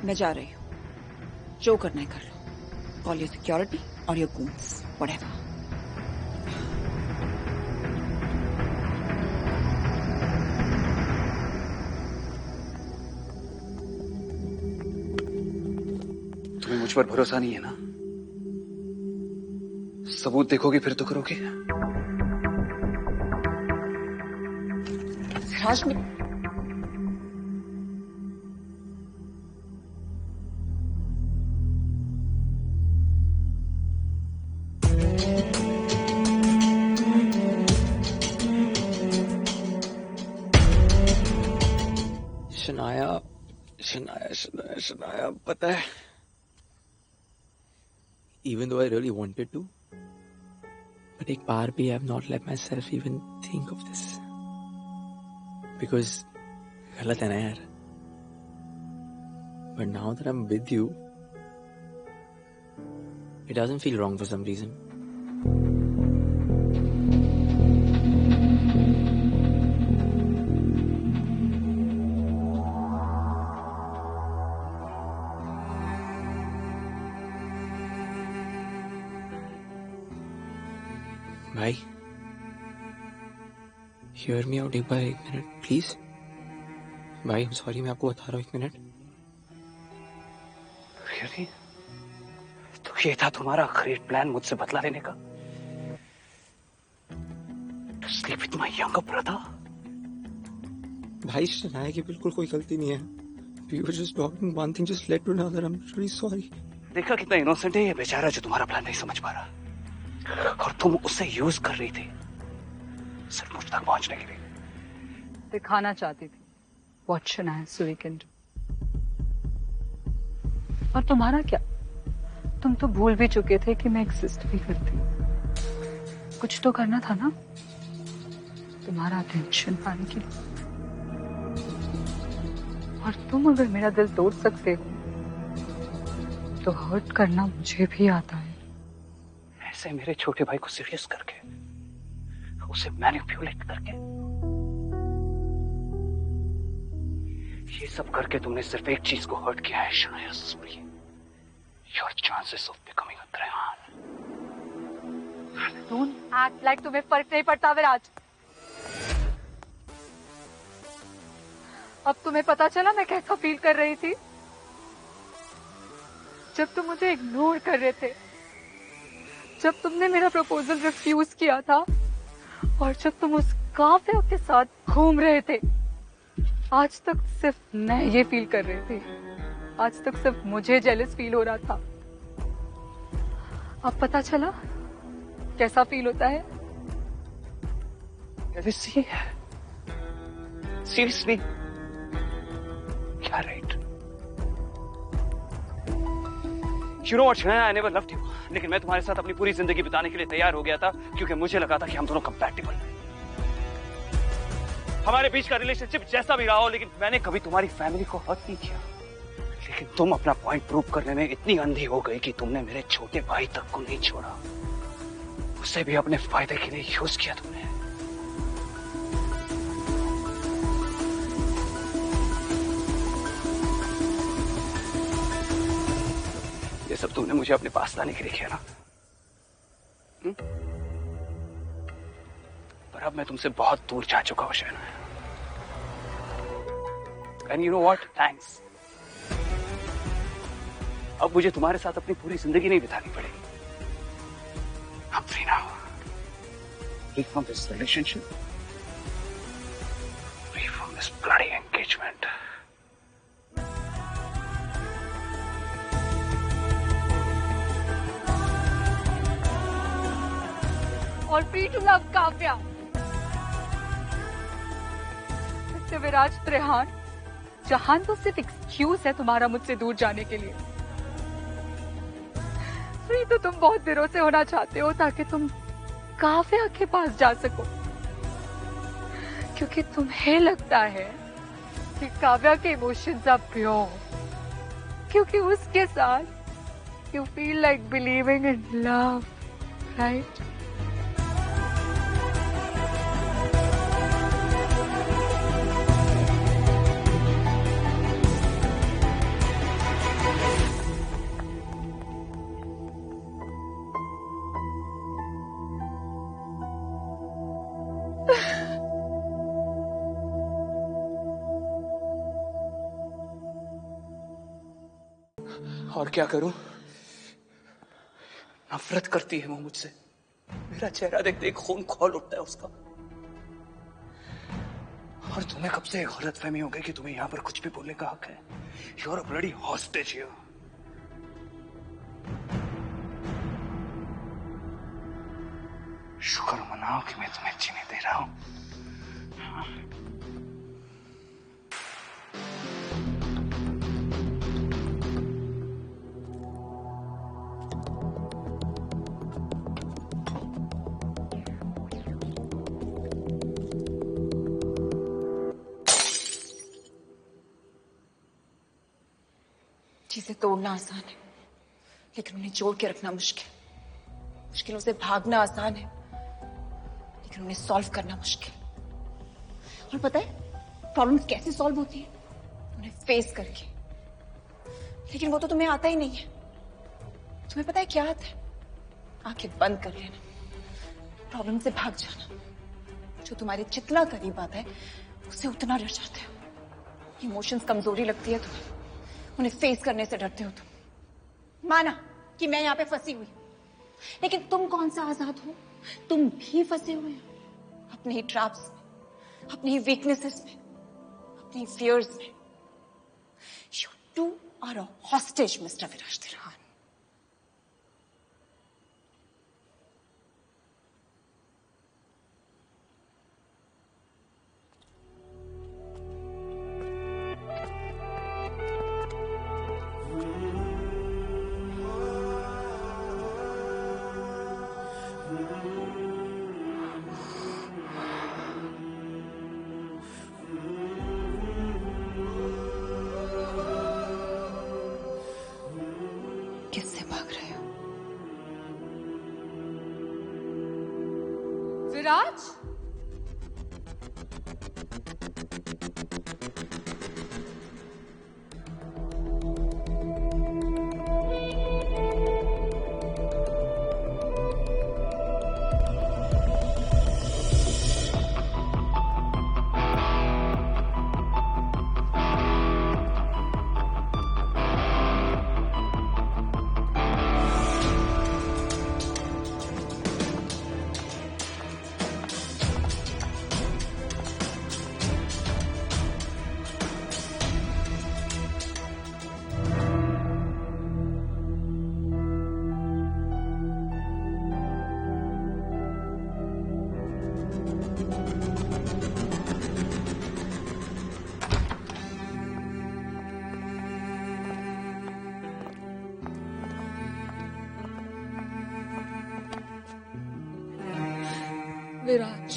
मैं जा रही हूँ, जो करना है कर लो। कॉल योर सिक्योरिटी और योर गूंस, व्हाटएवर। तुम्हें मुझ पर भरोसा नहीं है ना? सबूत देखोगे फिर तो करोगे। सिराज में शनाया, पता है, even though I really wanted to, but एक बार भी I have not let myself even think of this, because गलत है ना यार। But now that I'm with you, it doesn't feel wrong for some reason. भाई, hear me out एक बार, 1 minute please. भाई I'm sorry, मैं आपको बता रहा हूँ, 1 मिनट। Really? तो ये था तुम्हारा आखिरी प्लान मुझसे बदला लेने का? To sleep with my younger brother? भाई शनाया की बिल्कुल कोई गलती नहीं है। We were just talking, one thing just led to another. I'm really sorry. देखा कितना इनोसेंट है ये बेचारा जो तुम्हारा प्लान नहीं समझ पा रहा, और तुम उसे यूज कर रही थी सिर्फ मुझ तक पहुंचने के लिए। दिखाना चाहती थी what शनाया सुई can do। और तुम्हारा क्या, तुम तो भूल भी चुके थे कि मैं एग्जिस्ट भी करती हूँ। कुछ तो करना था ना तुम्हारा अटेंशन पाने के लिए। और तुम अगर मेरा दिल तोड़ सकते हो तो हर्ट करना मुझे भी आता है। ऐसे मेरे छोटे भाई को सीरियस करके, उसे मैनिपुलेट करके, ये सब करके तुमने सिर्फ एक चीज को हर्ट किया है Shanaya Suri, your chances of becoming a Rehan. Don't act like तुम्हें फर्क नहीं पड़ता विराज। अब तुम्हें पता चला मैं कैसा फील कर रही थी जब तुम मुझे इग्नोर कर रहे थे, जब तुमने मेरा प्रपोजल रिफ्यूज किया था, और जब तुम उस काफिया के साथ घूम रहे थे। आज तक सिर्फ मैं ये फील कर रही थी, आज तक सिर्फ मुझे जेलस फील हो रहा था। अब पता चला कैसा फील होता है। सीरियसली क्या right? You know what, Shanaya, I never loved you, लेकिन मैं तुम्हारे साथ अपनी पूरी जिंदगी बिताने के लिए तैयार हो गया था क्योंकि मुझे लगा था कि हम दोनों कंपैटिबल हैं। हमारे बीच का रिलेशनशिप जैसा भी रहा हो, लेकिन मैंने कभी तुम्हारी फैमिली को हर्ट नहीं किया। लेकिन तुम अपना पॉइंट प्रूव करने में इतनी अंधी हो गई कि तुमने मेरे छोटे भाई तक को नहीं छोड़ा, उसे भी अपने फायदे के लिए यूज किया तुमने। ये सब तुमने मुझे अपने पास लाने के लिए किया ना? पर अब मैं तुमसे बहुत दूर जा चुका हूं Shanaya. And you know what? Thanks. अब मुझे तुम्हारे साथ अपनी पूरी जिंदगी नहीं बितानी पड़ेगी। I'm free now. Free from this relationship. Free from this bloody engagement. और फ्री टू लव काव्या। इससे विराज त्रेहान, जहान तो सिर्फ एक्सक्यूज है तुम्हारा मुझसे दूर जाने के लिए। फ्री तो तुम बहुत दिनों से होना चाहते हो ताकि तुम काव्या के पास जा सको, क्योंकि तुम्हें लगता है कि काव्या के इमोशंस आर प्योर, क्योंकि उसके साथ you feel like believing in love, right? और क्या करूं? नफरत करती है वो मुझसे। मेरा चेहरा देख देख खून खौल उठता है उसका। और तुम्हें कब से गलतफहमी हो गई कि तुम्हें यहां पर कुछ भी बोलने का हक है? You are a bloody hostage here. शुक्र मनाओ कि मैं तुम्हें जीने दे रहा हूं। चीजें तोड़ना आसान है, लेकिन उन्हें जोड़ के रखना मुश्किल। मुश्किलों से भागना आसान है, लेकिन उन्हें सॉल्व करना मुश्किल। और पता है प्रॉब्लम्स कैसे सॉल्व होती है? उन्हें फेस करके। लेकिन वो तो तुम्हें आता ही नहीं है। तुम्हें पता है क्या आता है? आंखें बंद कर लेना, प्रॉब्लम से भाग जाना। जो तुम्हारे जितना करीब आता है उससे उतना डर जाते हो। इमोशंस कमजोरी लगती है तुम्हें, उन्हें फेस करने से डरते हो तुम। माना कि मैं यहां पे फंसी हुई, लेकिन तुम कौन सा आजाद हो? तुम भी फंसे हुए हो अपने ही ट्रैप्स में, अपनी ही वीकनेसेस में, अपनी फियर्स में। You too are a hostage mister Viraj Tirhan. किससे भाग रहे हो? विराज, विराज,